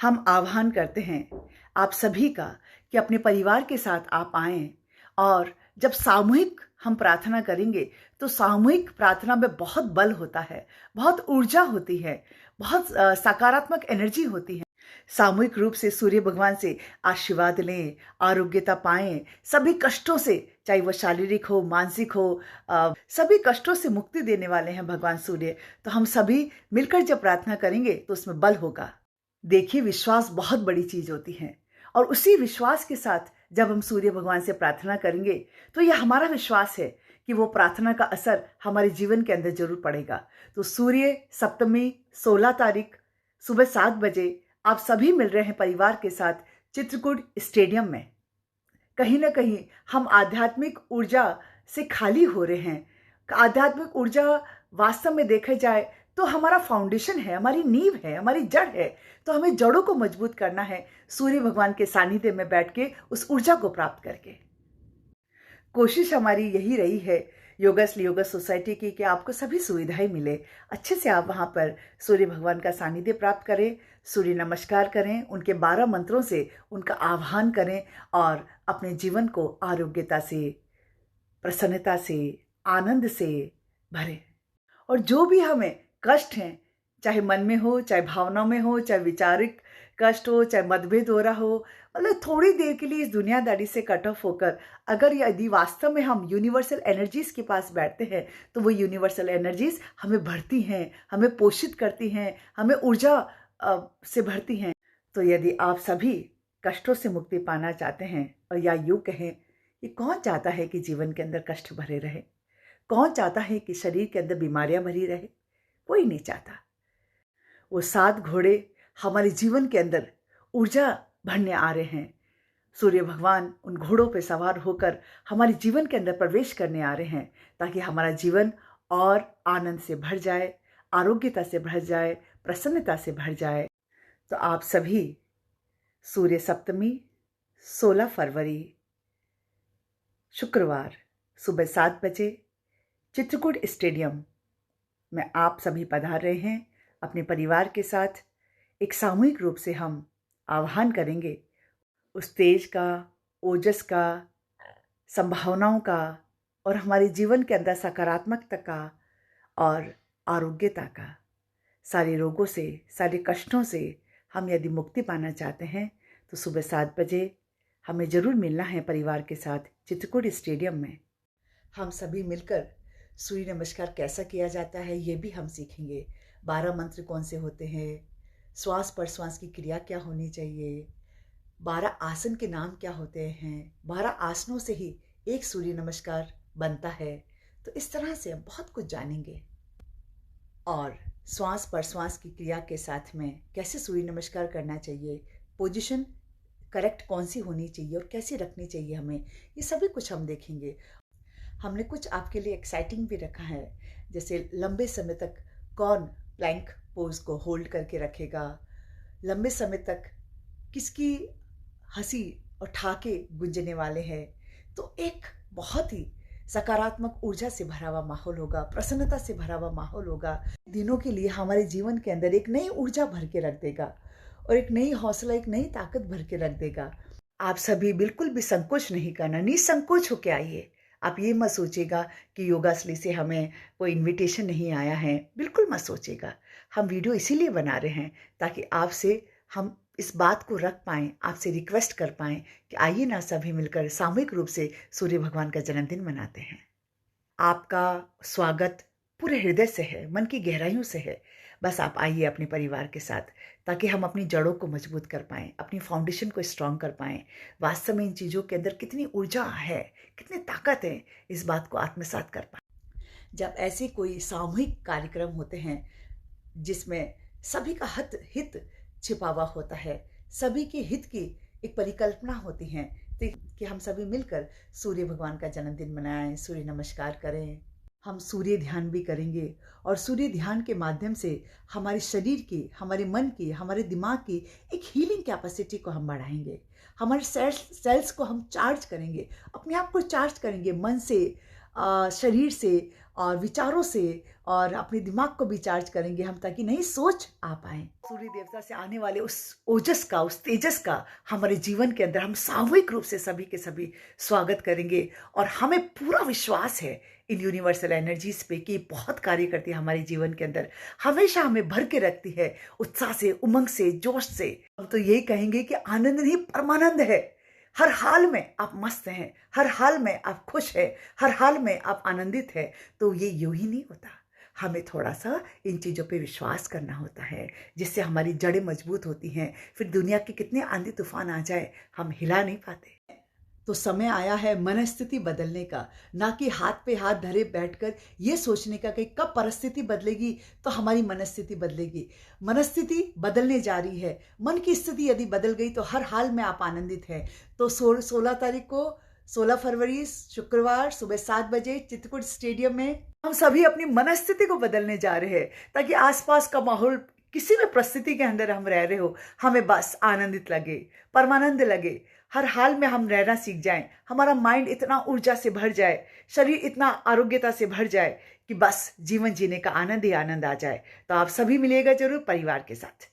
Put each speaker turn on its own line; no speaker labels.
हम आह्वान करते हैं आप सभी का कि अपने परिवार के साथ आप आएं और जब सामूहिक हम प्रार्थना करेंगे तो सामूहिक प्रार्थना में बहुत बल होता है, बहुत ऊर्जा होती है, बहुत सकारात्मक एनर्जी होती है। सामूहिक रूप से सूर्य भगवान से आशीर्वाद लें, आरोग्यता पाएं, सभी कष्टों से, चाहे वो शारीरिक हो, मानसिक हो, सभी कष्टों से मुक्ति देने वाले हैं भगवान सूर्य। तो हम सभी मिलकर जब प्रार्थना करेंगे तो उसमें बल होगा। देखिए, विश्वास बहुत बड़ी चीज होती है और उसी विश्वास के साथ जब हम सूर्य भगवान से प्रार्थना करेंगे तो यह हमारा विश्वास है कि वो प्रार्थना का असर हमारे जीवन के अंदर जरूर पड़ेगा। तो सूर्य सप्तमी 16 तारीख सुबह 7 बजे आप सभी मिल रहे हैं परिवार के साथ चित्रकूट स्टेडियम में। कहीं ना कहीं हम आध्यात्मिक ऊर्जा से खाली हो रहे हैं। आध्यात्मिक ऊर्जा वास्तव में देखा जाए तो हमारा फाउंडेशन है, हमारी नींव है, हमारी जड़ है। तो हमें जड़ों को मजबूत करना है सूर्य भगवान के सानिध्य में बैठ के उस ऊर्जा को प्राप्त करके। कोशिश हमारी यही रही है योगस्ली योगा सोसाइटी की कि आपको सभी सुविधाएं मिले, अच्छे से आप वहां पर सूर्य भगवान का सानिध्य प्राप्त करें, सूर्य नमस्कार करें, उनके 12 मंत्रों से उनका आह्वान करें और अपने जीवन को आरोग्यता से, प्रसन्नता से, आनंद से भरें। और जो भी हमें कष्ट हैं, चाहे मन में हो, चाहे भावनाओं में हो, चाहे विचारिक कष्ट हो, चाहे मतभेद हो रहा हो, मतलब थोड़ी देर के लिए इस दुनियादारी से कट ऑफ होकर अगर यदि वास्तव में हम यूनिवर्सल एनर्जीज के पास बैठते हैं तो वो यूनिवर्सल एनर्जीज हमें भरती हैं, हमें पोषित करती हैं, हमें ऊर्जा से भरती हैं। तो यदि आप सभी कष्टों से मुक्ति पाना चाहते हैं, और या यूं कहें कि कौन चाहता है कि जीवन के अंदर कष्ट भरे रहे, कौन चाहता है कि शरीर के अंदर बीमारियां भरी रहे? कोई नहीं चाहता। वो 7 घोड़े हमारे जीवन के अंदर ऊर्जा भरने आ रहे हैं। सूर्य भगवान उन घोड़ों पर सवार होकर हमारे जीवन के अंदर प्रवेश करने आ रहे हैं ताकि हमारा जीवन और आनंद से भर जाए, आरोग्यता से भर जाए, प्रसन्नता से भर जाए। तो आप सभी सूर्य सप्तमी 16 फरवरी शुक्रवार सुबह 7 बजे चित्रकूट स्टेडियम में आप सभी पधार रहे हैं। अपने परिवार के साथ एक सामूहिक रूप से हम आह्वान करेंगे उस तेज का, ओजस का, संभावनाओं का और हमारे जीवन के अंदर सकारात्मकता का और आरोग्यता का। सारे रोगों से, सारे कष्टों से हम यदि मुक्ति पाना चाहते हैं तो सुबह 7 बजे हमें जरूर मिलना है परिवार के साथ चित्रकूट स्टेडियम में। हम सभी मिलकर सूर्य नमस्कार कैसा किया जाता है ये भी हम सीखेंगे। 12 मंत्र कौन से होते हैं, श्वास प्रश्वास की क्रिया क्या होनी चाहिए, 12 आसन के नाम क्या होते हैं, 12 आसनों से ही एक सूर्य नमस्कार बनता है। तो इस तरह से हम बहुत कुछ जानेंगे। और श्वास प्रश्वास की क्रिया के साथ में कैसे सूर्य नमस्कार करना चाहिए, पोजीशन करेक्ट कौन सी होनी चाहिए और कैसे रखनी चाहिए हमें, ये सभी कुछ हम देखेंगे। हमने कुछ आपके लिए एक्साइटिंग भी रखा है, जैसे लंबे समय तक कौन प्लैंक पोज को होल्ड करके रखेगा, लंबे समय तक किसकी हंसी और ठाके गुंजने वाले हैं। तो एक बहुत ही सकारात्मक ऊर्जा से भरा हुआ माहौल होगा, प्रसन्नता से भरा हुआ माहौल होगा। दिनों के लिए हमारे जीवन के अंदर एक नई ऊर्जा भर के रख देगा और एक नई हौसला, एक नई ताकत भर के रख देगा। आप सभी बिल्कुल भी संकोच नहीं करना, निसंकोच होके आइए। आप ये मत सोचिएगा कि योगाश्री से हमें कोई इनविटेशन नहीं आया है, बिल्कुल मत सोचिएगा। हम वीडियो इसीलिए बना रहे हैं ताकि आपसे हम इस बात को रख पाएं, आपसे रिक्वेस्ट कर पाएं कि आइए ना सभी मिलकर सामूहिक रूप से सूर्य भगवान का जन्मदिन मनाते हैं। आपका स्वागत पूरे हृदय से है, मन की गहराइयों से है। बस आप आइए अपने परिवार के साथ ताकि हम अपनी जड़ों को मजबूत कर पाएं, अपनी फाउंडेशन को स्ट्रांग कर पाएं। वास्तव में इन चीज़ों के अंदर कितनी ऊर्जा है, कितनी ताकत है, इस बात को आत्मसात कर पाएं। जब ऐसे कोई सामूहिक कार्यक्रम होते हैं जिसमें सभी का हित छिपा हुआ होता है, सभी के हित की एक परिकल्पना होती है कि हम सभी मिलकर सूर्य भगवान का जन्मदिन मनाएं, सूर्य नमस्कार करें। हम सूर्य ध्यान भी करेंगे और सूर्य ध्यान के माध्यम से हमारे शरीर की, हमारे मन की, हमारे दिमाग की एक हीलिंग कैपेसिटी को हम बढ़ाएंगे। हमारे सेल्स को हम चार्ज करेंगे, अपने आप को चार्ज करेंगे, मन से, शरीर से और विचारों से और अपने दिमाग को भी चार्ज करेंगे हम, ताकि नई सोच आ पाए। सूर्य देवता से आने वाले उस ओजस का, उस तेजस का हमारे जीवन के अंदर हम सामूहिक रूप से सभी के सभी स्वागत करेंगे। और हमें पूरा विश्वास है इन यूनिवर्सल एनर्जीज पे कि बहुत कार्य करती है हमारे जीवन के अंदर, हमेशा हमें भर के रखती है उत्साह से, उमंग से, जोश से। हम तो यही कहेंगे कि आनंद नहीं परमानंद है। हर हाल में आप मस्त हैं, हर हाल में आप खुश हैं, हर हाल में आप आनंदित हैं। तो ये यूं ही नहीं होता, हमें थोड़ा सा इन चीज़ों पे विश्वास करना होता है, जिससे हमारी जड़ें मजबूत होती हैं। फिर दुनिया के कितने आंधी तूफान आ जाए, हम हिला नहीं पाते। तो समय आया है मनस्थिति बदलने का, ना कि हाथ पे हाथ धरे बैठकर ये सोचने का कि कब परिस्थिति बदलेगी तो हमारी मनस्थिति बदलेगी। मनस्थिति बदलने जा रही है। मन की स्थिति यदि बदल गई तो हर हाल में आप आनंदित हैं। तो 16 तारीख को, 16 फरवरी शुक्रवार सुबह 7 बजे चित्रकूट स्टेडियम में हम सभी अपनी मनस्थिति को बदलने जा रहे हैं, ताकि आसपास का माहौल, किसी भी परिस्थिति के अंदर हम रह रहे हो, हमें बस आनंदित लगे, परमानंद लगे। हर हाल में हम रहना सीख जाएं, हमारा माइंड इतना ऊर्जा से भर जाए, शरीर इतना आरोग्यता से भर जाए कि बस जीवन जीने का आनंद ही आनंद आ जाए। तो आप सभी मिलिएगा जरूर परिवार के साथ।